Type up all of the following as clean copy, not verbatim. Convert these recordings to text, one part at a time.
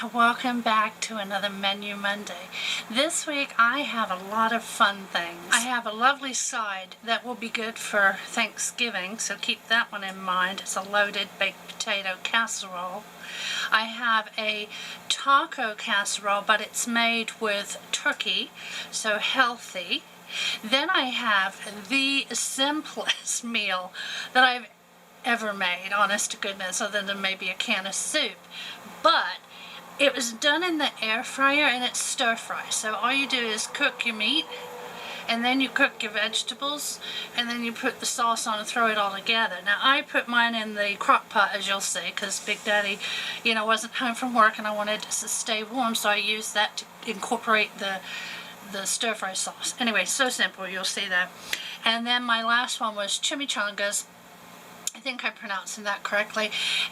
welcome back to another Menu Monday. This week I have a lot of fun things. I have a lovely side that will be good for Thanksgiving, so keep that one in mind. It's a loaded baked potato casserole. I have a taco casserole, but it's made with turkey, so healthy. Then I have the simplest meal that I've ever made, honest to goodness, other than maybe a can of soup. But it was done in the air fryer and it's stir fry. So all you do is cook your meat and then you cook your vegetables and then you put the sauce on and throw it all together. Now I put mine in the crock pot, as you'll see, because Big Daddy, wasn't home from work and I wanted to stay warm, so I used that to incorporate the stir fry sauce. Anyway, so simple, you'll see that. And then my last one was chimichangas. I think I'm pronouncing that correctly,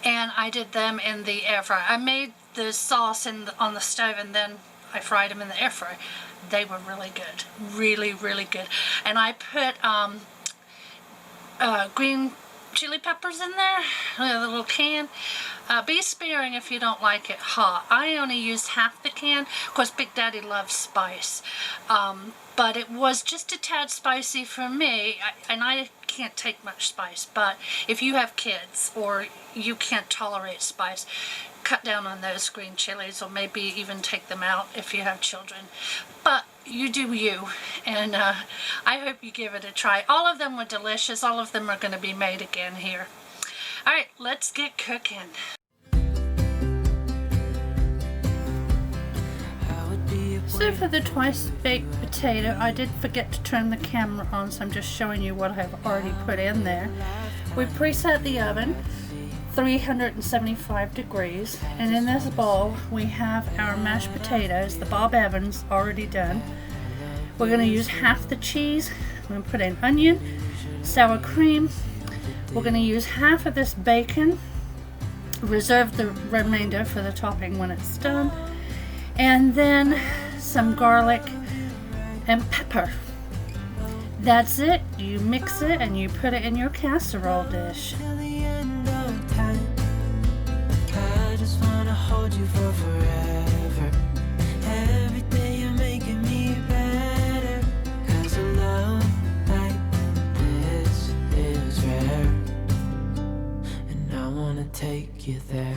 and I did them in the air fryer. I made the sauce on the stove and then I fried them in the air fryer. They were really good, really good. And I put green chili peppers in there, a little can. Be sparing if you don't like it hot. I only used half the can. Of course, Big Daddy loves spice, but it was just a tad spicy for me, and I can't take much spice. But if you have kids or you can't tolerate spice, cut down on those green chilies, or maybe even take them out if you have children. But you do you, and I hope you give it a try. All of them were delicious. All of them are going to be made again here. All right, let's get cooking. So for the twice baked potato, I did forget to turn the camera on, so I'm just showing you what I've already put in there. We preset the oven 375 degrees, and in this bowl we have our mashed potatoes, the Bob Evans, already done. We're going to use half the cheese. I'm going to put in onion, sour cream. We're going to use half of this bacon, reserve the remainder for the topping when it's done, and then some garlic and pepper. That's it. You mix it and you put it in your casserole dish. I just wanna hold you for forever. Every day you're making me better. 'Cause a love like this is rare. And I wanna take you there.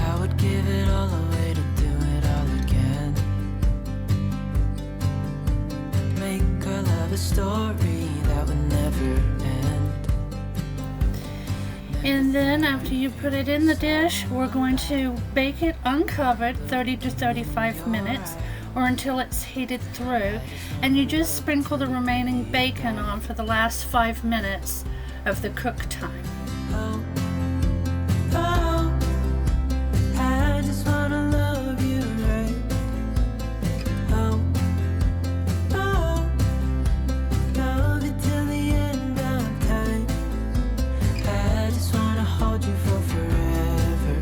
I would give it all away to do it all again. Make our love a story that would never end. And then after you put it in the dish, we're going to bake it uncovered 30 to 35 minutes, or until it's heated through, and you just sprinkle the remaining bacon on for the last 5 minutes of the cook time. Oh, oh, I just wanna love you right. Oh, oh, love you till the end of time. I just wanna hold you for forever.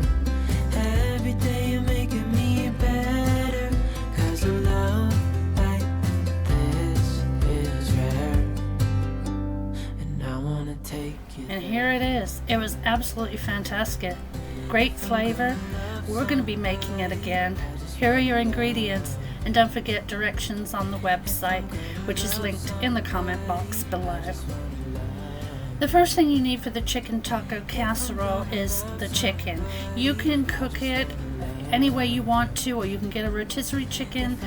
Every day you're making me better. 'Cause a love like this is rare. And I wanna take you. And here it is. It was absolutely fantastic. Great flavor. We're going to be making it again. Here are your ingredients, and don't forget directions on the website, which is linked in the comment box below. The first thing you need for the chicken taco casserole is the chicken. You can cook it any way you want to, or you can get a rotisserie chicken.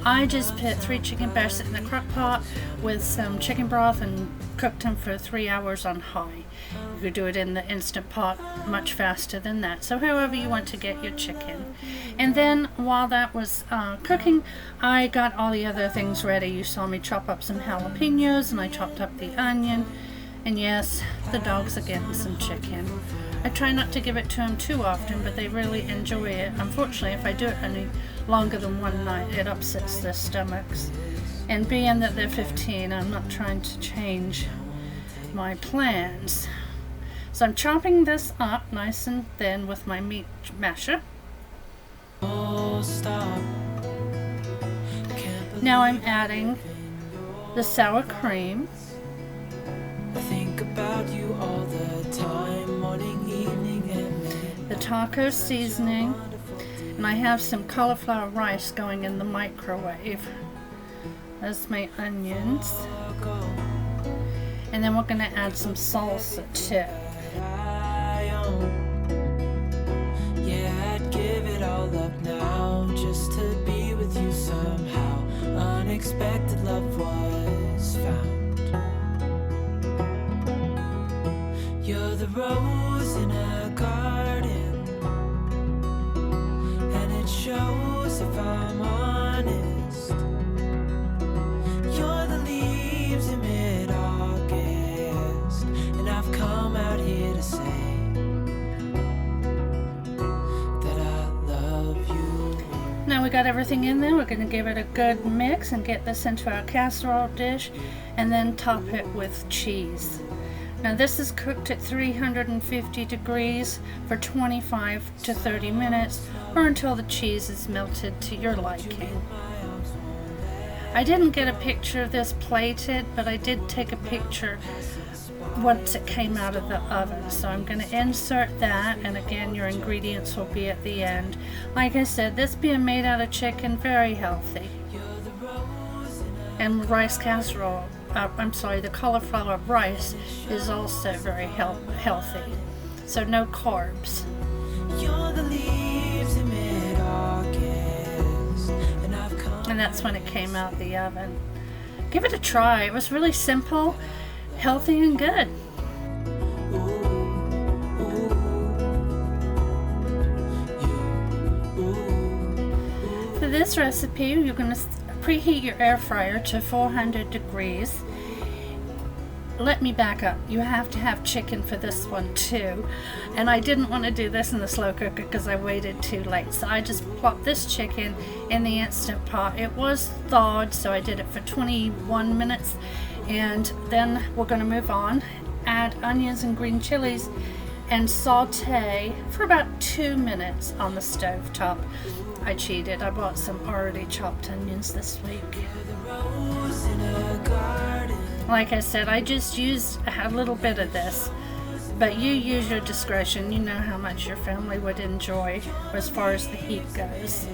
I just put 3 chicken breasts in the crock pot with some chicken broth and cooked them for 3 hours on high. You could do it in the Instant Pot much faster than that. So however you want to get your chicken. And then while that was cooking, I got all the other things ready. You saw me chop up some jalapenos, and I chopped up the onion. And yes, the dogs are getting some chicken. I try not to give it to them too often, but they really enjoy it. Unfortunately, if I do it any longer than one night, it upsets their stomachs. And being that they're 15, I'm not trying to change my plans. So I'm chopping this up nice and thin with my meat masher. Oh, stop. Now I'm adding the sour cream. I think taco seasoning, and I have some cauliflower rice going in the microwave. That's my onions. And then we're going to add some salsa too. Yeah, I'd give it all up now just to be with you somehow. Unexpected love was found. You're the rose in a garden, and it shows if I'm honest. You're the leaves in mid-August, and I've come out here to say that I love you. Now we got everything in there. We're going to give it a good mix and get this into our casserole dish, and then top it with cheese. Now this is cooked at 350 degrees for 25 to 30 minutes, or until the cheese is melted to your liking. I didn't get a picture of this plated, but I did take a picture once it came out of the oven. So I'm going to insert that, and again your ingredients will be at the end. Like I said, this being made out of chicken, very healthy. And rice casserole, the cauliflower rice is also very healthy. So no carbs. You're the leaves in mid-August, and I've come. And that's when it came out of the oven. Give it a try. It was really simple, healthy, and good. For this recipe, you're going to preheat your air fryer to 400 degrees. Let me back up. You have to have chicken for this one too. And I didn't want to do this in the slow cooker because I waited too late. So I just plopped this chicken in the Instant Pot. It was thawed, so I did it for 21 minutes. And then we're going to move on. Add onions and green chilies and saute for about 2 minutes on the stove top. I cheated. I bought some already chopped onions this week. Like I said, I just used a little bit of this, but you use your discretion. You know how much your family would enjoy as far as the heat goes.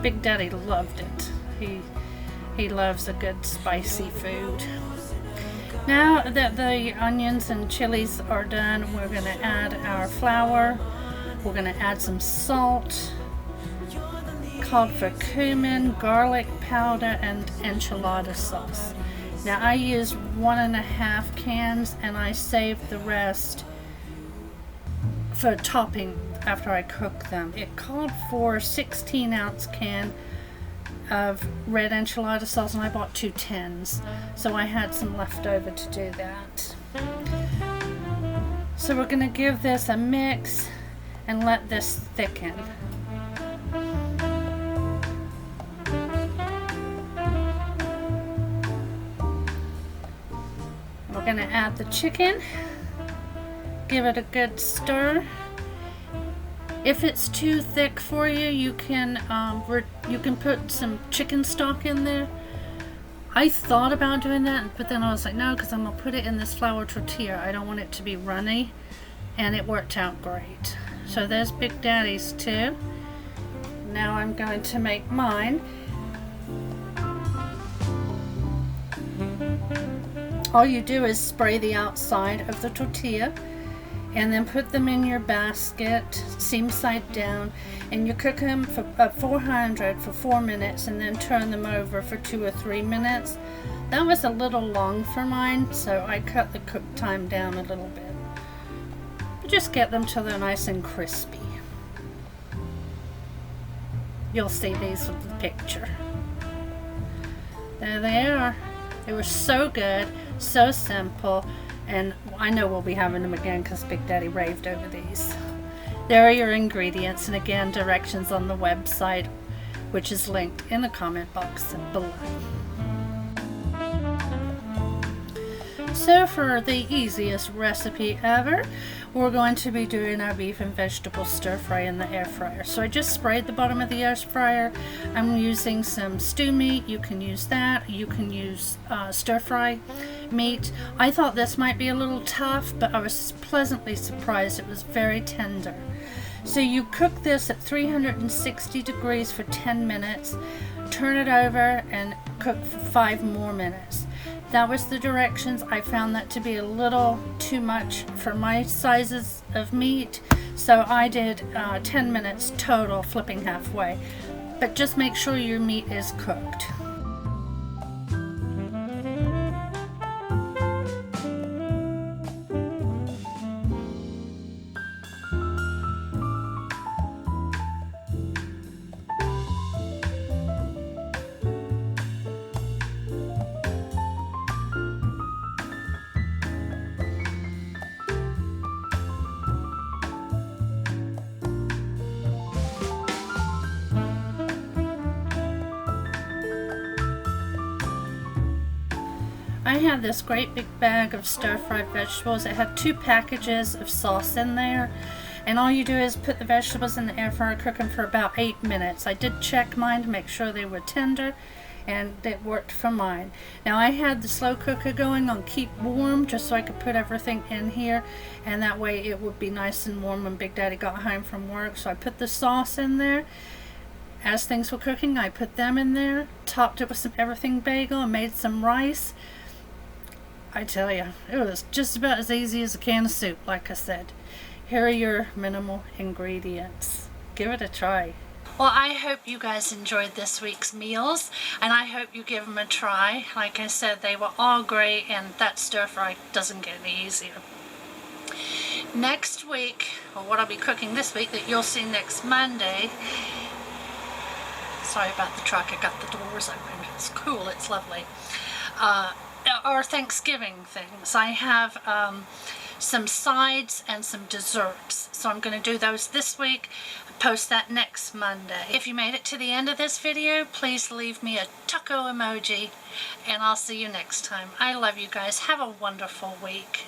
Big Daddy loved it. He loves a good spicy food. Now that the onions and chilies are done, we're going to add our flour. We're going to add some salt, called for cumin, garlic powder, and enchilada sauce. Now I used 1.5 cans, and I saved the rest for topping after I cook them. It called for 16-ounce can of red enchilada sauce, and I bought 2 tins, so I had some left over to do that. So we're going to give this a mix and let this thicken. We're going to add the chicken, give it a good stir. If it's too thick for you, you can put some chicken stock in there. I thought about doing that, but then I was like, no, because I'm going to put it in this flour tortilla. I don't want it to be runny, and it worked out great. So there's Big Daddy's too. Now I'm going to make mine. All you do is spray the outside of the tortilla, and then put them in your basket, seam side down, and you cook them for 400 for 4 minutes, and then turn them over for 2 or 3 minutes. That was a little long for mine, so I cut the cook time down a little bit. Just get them till they're nice and crispy. You'll see these with the picture. There they are. They were so good, so simple. And I know we'll be having them again because Big Daddy raved over these. There are your ingredients, and again, directions on the website, which is linked in the comment box below. So for the easiest recipe ever, we're going to be doing our beef and vegetable stir fry in the air fryer. So I just sprayed the bottom of the air fryer. I'm using some stew meat. You can use that. You can use stir fry. meat. I thought this might be a little tough, but I was pleasantly surprised. It was very tender. So you cook this at 360 degrees for 10 minutes, turn it over and cook for 5 more minutes. That was the directions. I found that to be a little too much for my sizes of meat, so I did 10 minutes total, flipping halfway. But just make sure your meat is cooked. I had this great big bag of stir-fried vegetables. It had 2 packages of sauce in there, and all you do is put the vegetables in the air fryer, cook them for about 8 minutes. I did check mine to make sure they were tender, and it worked for mine. Now I had the slow cooker going on keep warm just so I could put everything in here, and that way it would be nice and warm when Big Daddy got home from work. So I put the sauce in there. As things were cooking, I put them in there, topped it with some everything bagel, and made some rice. I tell you, it was just about as easy as a can of soup, like I said. Here are your minimal ingredients. Give it a try. Well, I hope you guys enjoyed this week's meals, and I hope you give them a try. Like I said, they were all great, and that stir fry doesn't get any easier. Next week, or what I'll be cooking this week that you'll see next Monday. Sorry about the truck, I got the doors open. It's cool, it's lovely. Or Thanksgiving things. I have some sides and some desserts. So I'm going to do those this week, post that next Monday. If you made it to the end of this video, please leave me a taco emoji, and I'll see you next time. I love you guys. Have a wonderful week.